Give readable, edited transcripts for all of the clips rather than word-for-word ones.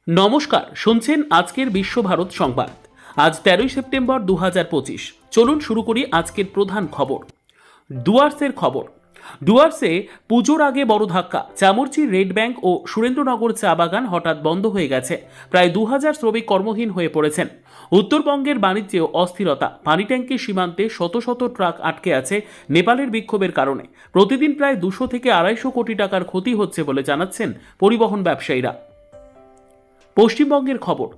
নমস্কার, শুনছেন আজকের বিশ্বভারত সংবাদ। আজ 13 সেপ্টেম্বর 2025। চলুন শুরু করি আজকের প্রধান খবর। ডুয়ার্সের খবর। ডুয়ার্সে পুজোর আগে বড় ধাক্কা। চামুরচির রেড ব্যাংক ও সুরেন্দ্রনগর চা বাগান হঠাৎ বন্ধ হয়ে গেছে। প্রায় 2000 শ্রমিক কর্মহীন হয়ে পড়েছেন। উত্তরবঙ্গের বাণিজ্যেও অস্থিরতা। পানি ট্যাঙ্কি সীমান্তে শত শত ট্রাক আটকে আছে নেপালের বিক্ষোভের কারণে। প্রতিদিন প্রায় 200 থেকে 250 কোটি টাকার ক্ষতি হচ্ছে বলে জানাচ্ছেন পরিবহন ব্যবসায়ীরা। পশ্চিমবঙ্গের খবর।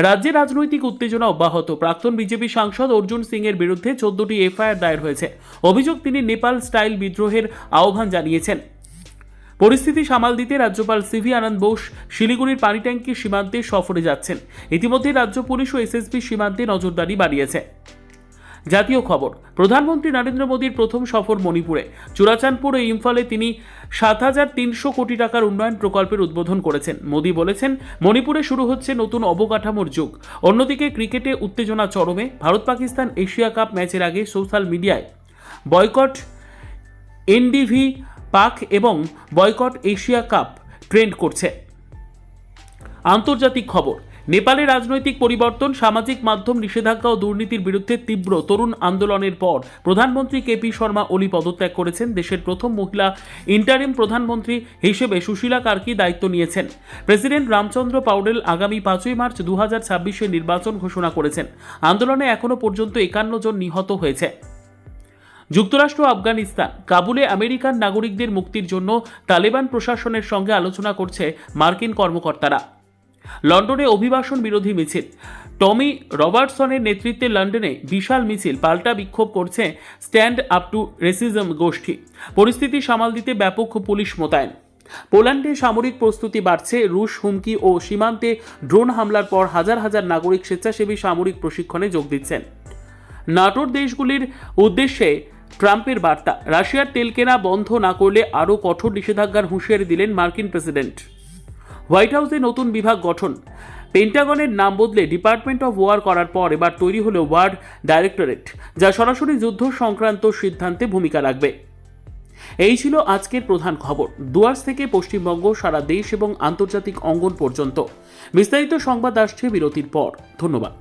রাজ্যে রাজনৈতিক উত্তেজনা অব্যাহত। প্রাক্তন বিজেপি সাংসদ অর্জুন সিং এর বিরুদ্ধে 14টি এফআইআর দায়ের হয়েছে। অভিযোগ, তিনি নেপাল স্টাইল বিদ্রোহের আহ্বান জানিয়েছেন। পরিস্থিতি সামাল দিতে রাজ্যপাল সিভি আনন্দ বোস শিলিগুড়ির পানি ট্যাঙ্কি সীমান্তে সফরে যাচ্ছেন। ইতিমধ্যে রাজ্য পুলিশ ও এসএসবি সীমান্তে নজরদারি বাড়িয়েছে। জাতীয় খবর। প্রধানমন্ত্রী নরেন্দ্র মোদীর প্রথম সফর মণিপুরে। চূড়াচাঁদপুর ও ইম্ফলে তিনি 7300 কোটি টাকার উন্নয়ন প্রকল্পের উদ্বোধন করেছেন। মোদী বলেছেন, মণিপুরে শুরু হচ্ছে নতুন অবকাঠামোর যুগ। অন্যদিকে ক্রিকেটে উত্তেজনা চরমে। ভারত পাকিস্তান এশিয়া কাপ ম্যাচের আগে সোশ্যাল মিডিয়ায় বয়কট এনডিভি পাক এবং বয়কট এশিয়া কাপ ট্রেন্ড করছে। আন্তর্জাতিক খবর। নেপালে রাজনৈতিক পরিবর্তন, সামাজিক মাধ্যম নিষেধাজ্ঞা ও দুর্নীতির বিরুদ্ধে তীব্র তরুণ আন্দোলনের পর প্রধানমন্ত্রী কেপি শর্মা ওলি পদত্যাগ করেছেন। দেশের প্রথম মহিলা ইন্টারিম প্রধানমন্ত্রী হিসেবে সুশীলা কার্কি দায়িত্ব নিয়েছেন। প্রেসিডেন্ট রামচন্দ্র পাউডেল আগামী 5 মার্চ 2026 নির্বাচন ঘোষণা করেছেন। আন্দোলনে এখনও পর্যন্ত 51 জন নিহত হয়েছে। যুক্তরাষ্ট্র আফগানিস্তান। কাবুলে আমেরিকান নাগরিকদের মুক্তির জন্য তালেবান প্রশাসনের সঙ্গে আলোচনা করছে মার্কিন কর্মকর্তারা। লন্ডনে অভিবাসন বিরোধী মিছিল। টমি রবার্টসনের নেতৃত্বে লন্ডনে বিশাল মিছিল। পাল্টা বিক্ষোভ করছে স্ট্যান্ড আপ টু রেসিজম গোষ্ঠী। পরিস্থিতি সামাল দিতে ব্যাপক পুলিশ মোতায়েন। পোল্যান্ডে সামরিক প্রস্তুতি বাড়ছে। রুশ হুমকি ও সীমান্তে ড্রোন হামলার পর হাজার হাজার নাগরিক স্বেচ্ছাসেবী সামরিক প্রশিক্ষণে যোগ দিচ্ছেন। নাটোর দেশগুলির উদ্দেশ্যে ট্রাম্পের বার্তা। রাশিয়ার তেল কেনা বন্ধ না করলে আরও কঠোর নিষেধাজ্ঞার হুঁশিয়ারি দিলেন মার্কিন প্রেসিডেন্ট। হোয়াইট হাউসে নতুন বিভাগ গঠন। পেন্টাগনের নাম বদলে ডিপার্টমেন্ট অফ ওয়ার করার পর এবার তৈরি হলো ওয়ার ডাইরেক্টরেট, যা সরাসরি যুদ্ধ সংক্রান্ত সিদ্ধান্তে ভূমিকা রাখবে। এই ছিল আজকের প্রধান খবর। ডুয়ার্স থেকে পশ্চিমবঙ্গ, সারা দেশ এবং আন্তর্জাতিক অঙ্গন পর্যন্ত। বিস্তারিত সংবাদ আসছে বিরতির পর। ধন্যবাদ।